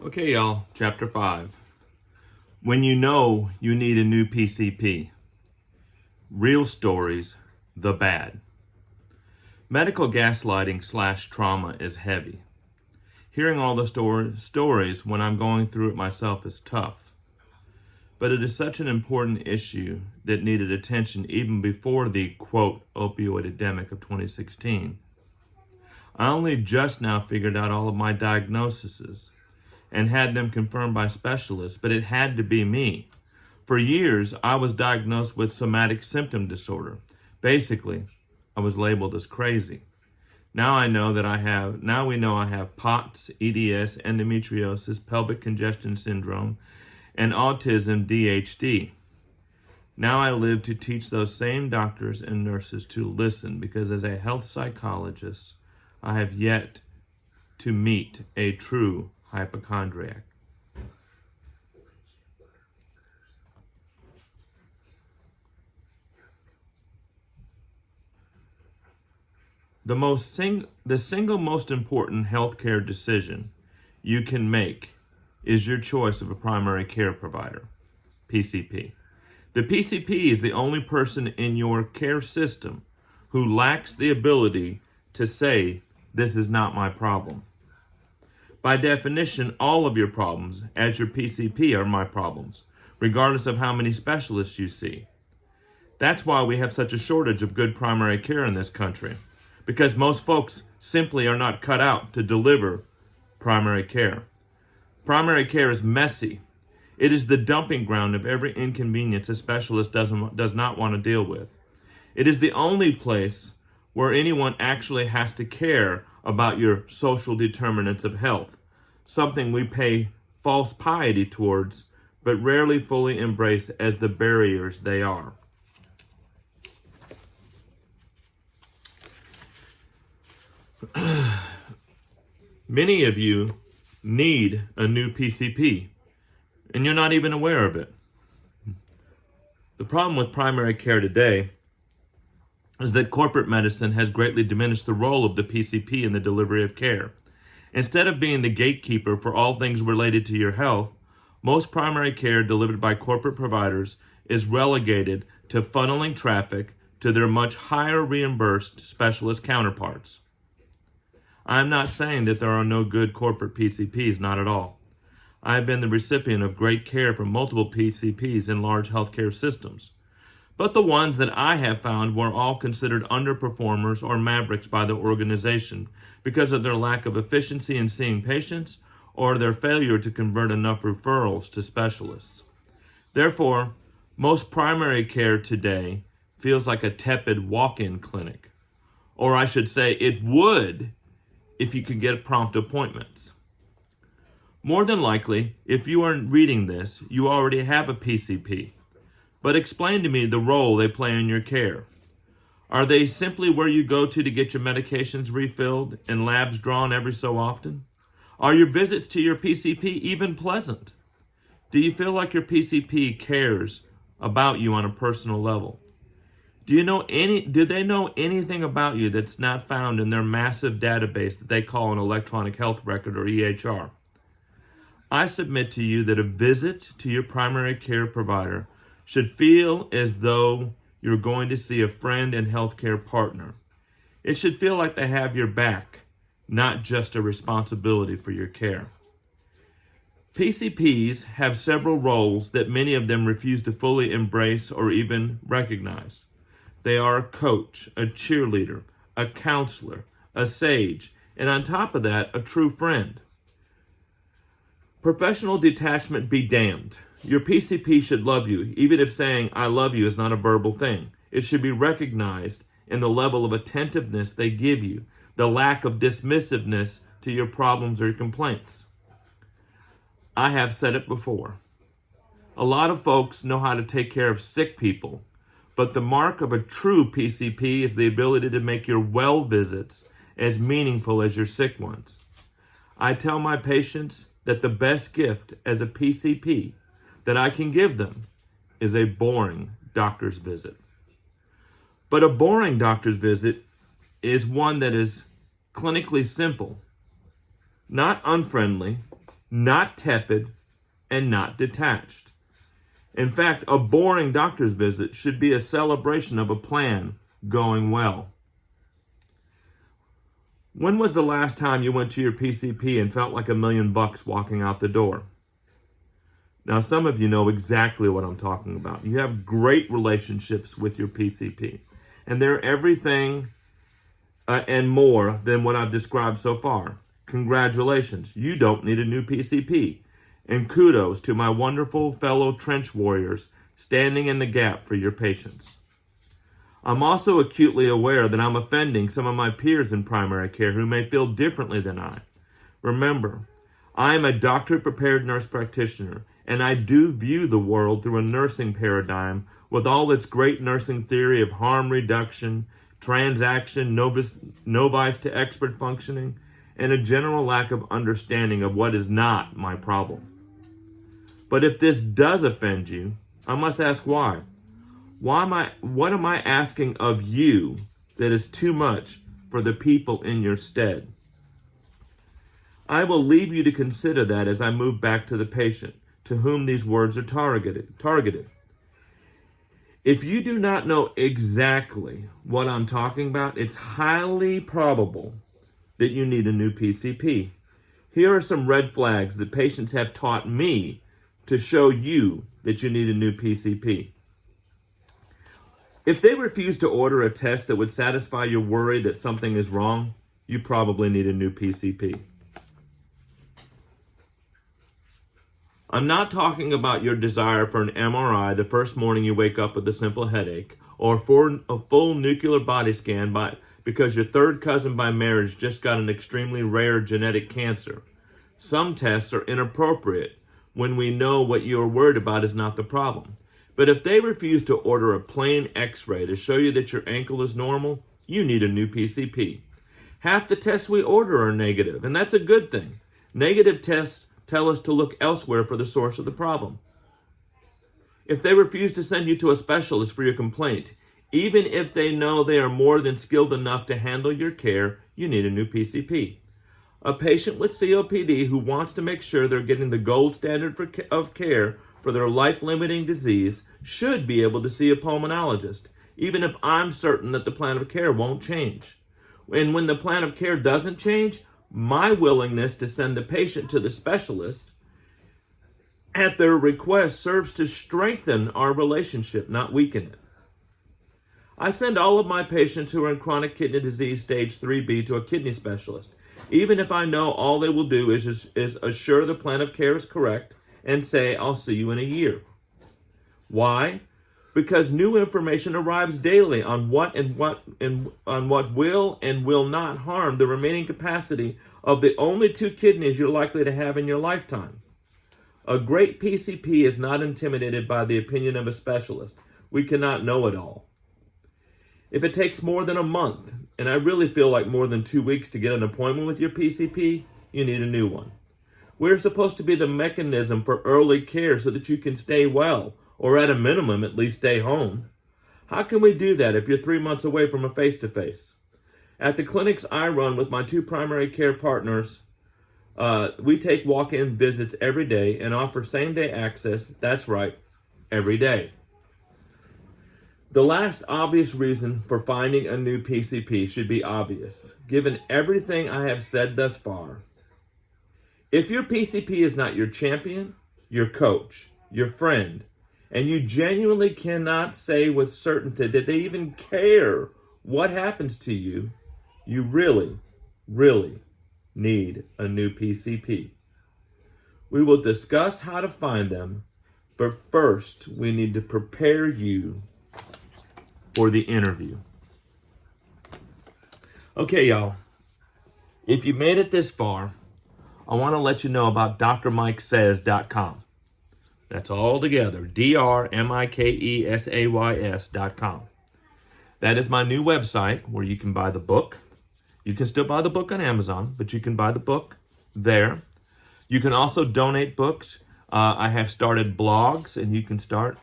Okay, y'all, chapter 5. When you know you need a new PCP. Real stories, the bad. Medical gaslighting / trauma is heavy. Hearing all the stories when I'm going through it myself is tough. But it is such an important issue that needed attention even before the, quote, opioid epidemic of 2016. I only just now figured out all of my diagnoses and had them confirmed by specialists, but it had to be me. For years, I was diagnosed with somatic symptom disorder. Basically, I was labeled as crazy. Now we know I have POTS, EDS, endometriosis, pelvic congestion syndrome, and autism DHD. Now I live to teach those same doctors and nurses to listen, because as a health psychologist, I have yet to meet a true hypochondriac. The single most important healthcare decision you can make is your choice of a primary care provider, PCP. The PCP is the only person in your care system who lacks the ability to say, "This is not my problem." By definition, all of your problems as your PCP are my problems, regardless of how many specialists you see. That's why we have such a shortage of good primary care in this country, because most folks simply are not cut out to deliver primary care. Primary care is messy. It is the dumping ground of every inconvenience a specialist does not want to deal with. It is the only place where anyone actually has to care about your social determinants of health, something we pay false piety towards, but rarely fully embrace as the barriers they are. Many of you need a new PCP, and you're not even aware of it. The problem with primary care today is that corporate medicine has greatly diminished the role of the PCP in the delivery of care. Instead of being the gatekeeper for all things related to your health, most primary care delivered by corporate providers is relegated to funneling traffic to their much higher reimbursed specialist counterparts. I'm not saying that there are no good corporate PCPs, not at all. I have been the recipient of great care from multiple PCPs in large healthcare systems. But the ones that I have found were all considered underperformers or mavericks by the organization because of their lack of efficiency in seeing patients or their failure to convert enough referrals to specialists. Therefore, most primary care today feels like a tepid walk-in clinic. Or I should say, it would if you could get prompt appointments. More than likely, if you are reading this, you already have a PCP. But explain to me the role they play in your care. Are they simply where you go to get your medications refilled and labs drawn every so often? Are your visits to your PCP even pleasant? Do you feel like your PCP cares about you on a personal level? Do they know anything about you that's not found in their massive database that they call an electronic health record, or EHR? I submit to you that a visit to your primary care provider should feel as though you're going to see a friend and healthcare partner. It should feel like they have your back, not just a responsibility for your care. PCPs have several roles that many of them refuse to fully embrace or even recognize. They are a coach, a cheerleader, a counselor, a sage, and on top of that, a true friend. Professional detachment be damned. Your PCP should love you, even if saying "I love you" is not a verbal thing. It should be recognized in the level of attentiveness they give you, the lack of dismissiveness to your problems or your complaints. I have said it before. A lot of folks know how to take care of sick people, but the mark of a true PCP is the ability to make your well visits as meaningful as your sick ones. I tell my patients that the best gift as a PCP that I can give them is a boring doctor's visit. But a boring doctor's visit is one that is clinically simple, not unfriendly, not tepid, and not detached. In fact, a boring doctor's visit should be a celebration of a plan going well. When was the last time you went to your PCP and felt like $1,000,000 walking out the door? Now, some of you know exactly what I'm talking about. You have great relationships with your PCP, and they're everything and more than what I've described so far. Congratulations, you don't need a new PCP. And kudos to my wonderful fellow trench warriors standing in the gap for your patients. I'm also acutely aware that I'm offending some of my peers in primary care who may feel differently than I. Remember, I am a doctor-prepared nurse practitioner, and I do view the world through a nursing paradigm with all its great nursing theory of harm reduction, transaction, novice to expert functioning, and a general lack of understanding of what is not my problem. But if this does offend you, I must ask why. What am I asking of you that is too much for the people in your stead? I will leave you to consider that as I move back to the patient to whom these words are targeted. If you do not know exactly what I'm talking about, it's highly probable that you need a new PCP. Here are some red flags that patients have taught me to show you that you need a new PCP. If they refuse to order a test that would satisfy your worry that something is wrong, you probably need a new PCP. I'm not talking about your desire for an MRI the first morning you wake up with a simple headache, or for a full nuclear body scan because your third cousin by marriage just got an extremely rare genetic cancer. Some tests are inappropriate when we know what you are worried about is not the problem. But if they refuse to order a plain x-ray to show you that your ankle is normal, you need a new PCP. Half the tests we order are negative, and that's a good thing. Negative tests tell us to look elsewhere for the source of the problem. If they refuse to send you to a specialist for your complaint, even if they know they are more than skilled enough to handle your care, you need a new PCP. A patient with COPD who wants to make sure they're getting the gold standard of care for their life-limiting disease should be able to see a pulmonologist, even if I'm certain that the plan of care won't change. And when the plan of care doesn't change, my willingness to send the patient to the specialist at their request serves to strengthen our relationship, not weaken it. I send all of my patients who are in chronic kidney disease stage 3B to a kidney specialist, even if I know all they will do is assure the plan of care is correct and say, I'll see you in a year. Why? Because new information arrives daily on what will and will not harm the remaining capacity of the only 2 kidneys you're likely to have in your lifetime. A great PCP is not intimidated by the opinion of a specialist. We cannot know it all. If it takes more than a month, and I really feel like more than 2 weeks to get an appointment with your PCP, you need a new one. We're supposed to be the mechanism for early care so that you can stay well, or at a minimum, at least stay home. How can we do that if you're 3 months away from a face-to-face? At the clinics I run with my 2 primary care partners, we take walk-in visits every day and offer same-day access, that's right, every day. The last obvious reason for finding a new PCP should be obvious, given everything I have said thus far. If your PCP is not your champion, your coach, your friend, and you genuinely cannot say with certainty that they even care what happens to you, you really, really need a new PCP. We will discuss how to find them, but first we need to prepare you for the interview. Okay, y'all. If you made it this far, I want to let you know about drmikesays.com. That's all together, drmikesays.com. That is my new website where you can buy the book. You can still buy the book on Amazon, but you can buy the book there. You can also donate books. I have started blogs, and you can start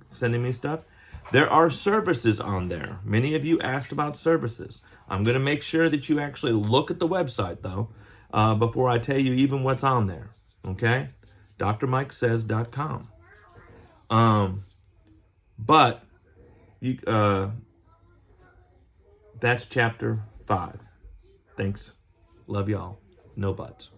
sending me stuff. There are services on there. Many of you asked about services. I'm going to make sure that you actually look at the website, though, before I tell you even what's on there. Okay? drmikesays.com. But you, that's chapter 5. Thanks. Love y'all. No buts.